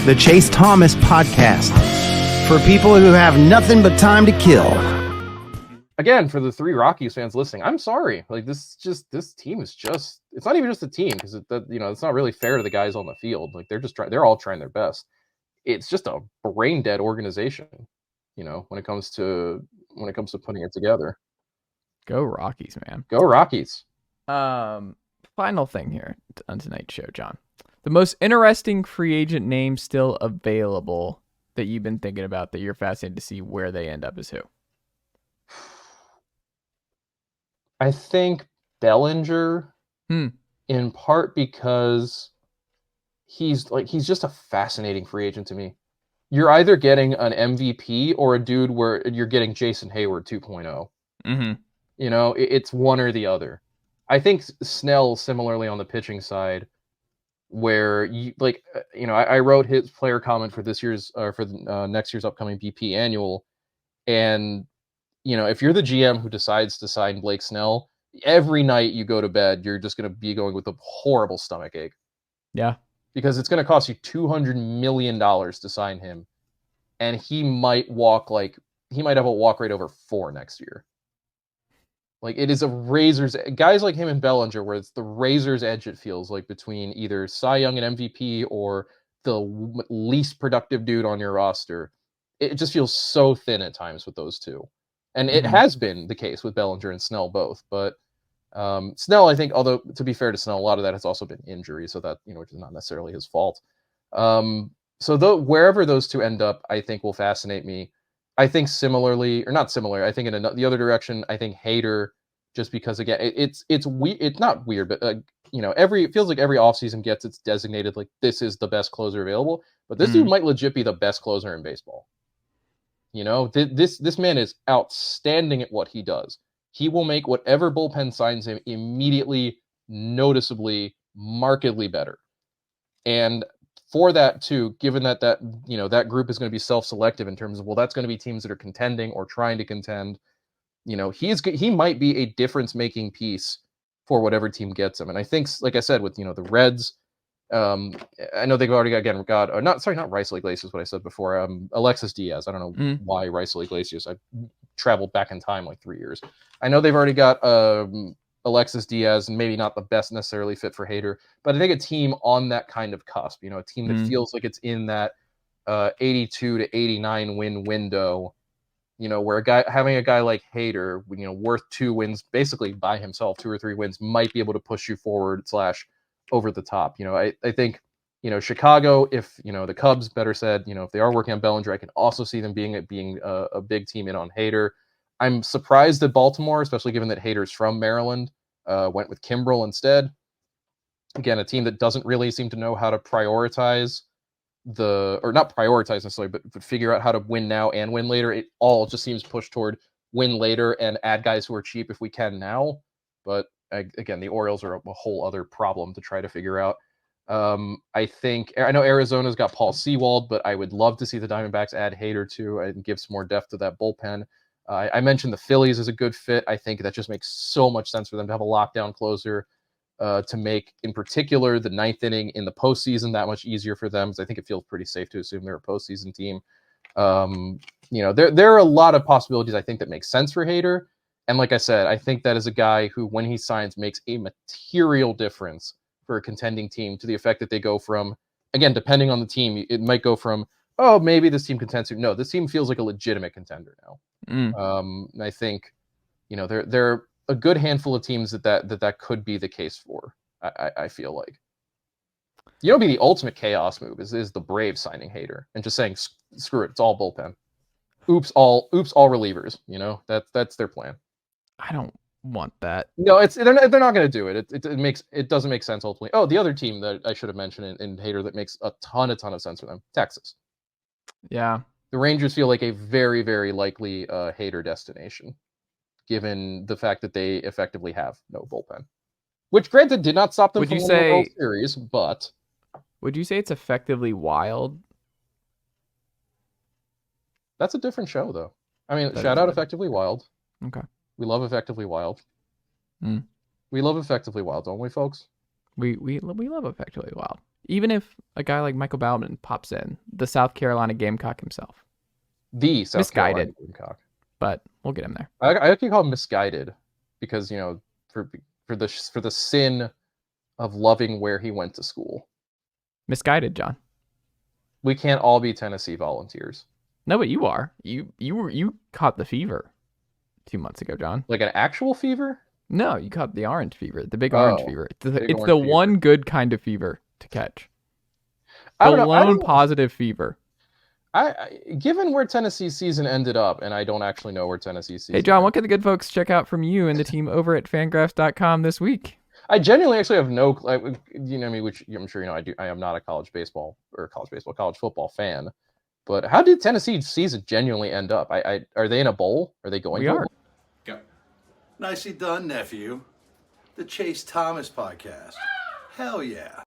the Chase Thomas Podcast, for people who have nothing but time to kill. Again, for the 3 Rockies fans listening, I'm sorry. Like, this team is just, it's not even just a team, because it's not really fair to the guys on the field. Like, they're all trying their best. It's just a brain dead organization, when it comes to putting it together. Go Rockies, man. Go Rockies. Final thing here on tonight's show, John. The most interesting free agent name still available that you've been thinking about, that you're fascinated to see where they end up, is who? I think Bellinger, in part because he's just a fascinating free agent to me. You're either getting an MVP or a dude where you're getting Jason Hayward 2.0. Mm-hmm. It's one or the other. I think Snell similarly on the pitching side, where I wrote his player comment for this year's next year's upcoming BP annual, and if you're the GM who decides to sign Blake Snell, every night you go to bed, you're just going to be going with a horrible stomach ache. Yeah. Because it's going to cost you $200 million to sign him. And he might have a walk rate over 4 next year. Like, it is guys like him and Bellinger, where it's the razor's edge, it feels like, between either Cy Young and MVP or the least productive dude on your roster. It just feels so thin at times with those two. And it has been the case with Bellinger and Snell both. But Snell, I think, although to be fair to Snell, a lot of that has also been injury, so that, which is not necessarily his fault. Wherever those two end up, I think will fascinate me. I think similarly, or not similar, I think in the other direction, I think Hader, just because, again, it's not weird, but it feels like every offseason gets its designated, like, this is the best closer available, but this dude might legit be the best closer in baseball. This man is outstanding at what he does. He will make whatever bullpen signs him immediately, noticeably, markedly better. And for that too, given that group is going to be self-selective in terms of, well, that's going to be teams that are contending or trying to contend. He might be a difference-making piece for whatever team gets him. And I think, like I said, with the Reds, I know they've already got not Raisel Iglesias, what I said before, Alexis Diaz. I don't know why Raisel Iglesias. I traveled back in time like 3 years. I know they've already got Alexis Diaz, and maybe not the best necessarily fit for Hader, but I think a team on that kind of cusp, a team that feels like it's in that 82 to 89 win window, where having a guy like Hader, worth 2 wins basically by himself, 2 or 3 wins, might be able to push you forward / over the top. I think, Chicago, if, the Cubs, better said, if they are working on Bellinger, I can also see them being a big team in on Hader. I'm surprised that Baltimore, especially given that Hader's from Maryland, went with Kimbrel instead. Again, a team that doesn't really seem to know how to prioritize or not prioritize necessarily, but figure out how to win now and win later. It all just seems pushed toward win later and add guys who are cheap if we can now. But again, the Orioles are a whole other problem to try to figure out. I know Arizona's got Paul Sewald, but I would love to see the Diamondbacks add Hader too and give some more depth to that bullpen. I mentioned the Phillies as a good fit. I think that just makes so much sense for them to have a lockdown closer, to make, in particular, the 9th inning in the postseason that much easier for them, because I think it feels pretty safe to assume they're a postseason team. There are a lot of possibilities, I think, that make sense for Hader. And like I said, I think that is a guy who, when he signs, makes a material difference for a contending team, to the effect that they go from, again, depending on the team, it might go from, oh, maybe this team contends. No, this team feels like a legitimate contender now. And I think, there are a good handful of teams that could be the case for. I feel like, be the ultimate chaos move is the Braves signing Hader and just saying, screw it, it's all bullpen. Oops, all relievers. That's their plan. I don't want that. No, they're not going to do it. It doesn't make sense ultimately. Oh, the other team that I should have mentioned in Hader that makes a ton of sense for them, Texas. Yeah. The Rangers feel like a very, very likely Hader destination, given the fact that they effectively have no bullpen. Which, granted, did not stop them from winning the World Series, but... Would you say it's effectively wild? That's a different show, though. I mean, shout out Effectively Wild. Okay. We love Effectively Wild. We love Effectively Wild, don't we, folks? We love Effectively Wild. Even if a guy like Michael Bauman pops in, the South Carolina Gamecock himself. The South Misguided. Carolina Gamecock. But we'll get him there. I actually call him misguided because, for the sin of loving where he went to school. Misguided, John. We can't all be Tennessee Volunteers. No, but you are. You caught the fever 2 months ago, John. Like an actual fever? No, you caught the orange fever, the big orange fever. It's big the orange fever. one good kind of fever to catch. I The don't know. I lone don't- positive fever. Given where Tennessee's season ended up, and I don't actually know where Tennessee's season Hey, John, ended. what can the good folks check out from you and the team over at Fangraphs.com this week? I genuinely actually have no, which I'm sure I am not a college football fan. But how did Tennessee's season genuinely end up? Are they in a bowl? Are they going? We to a are. bowl? Go. Nicely done, nephew. The Chase Thomas podcast. Hell yeah.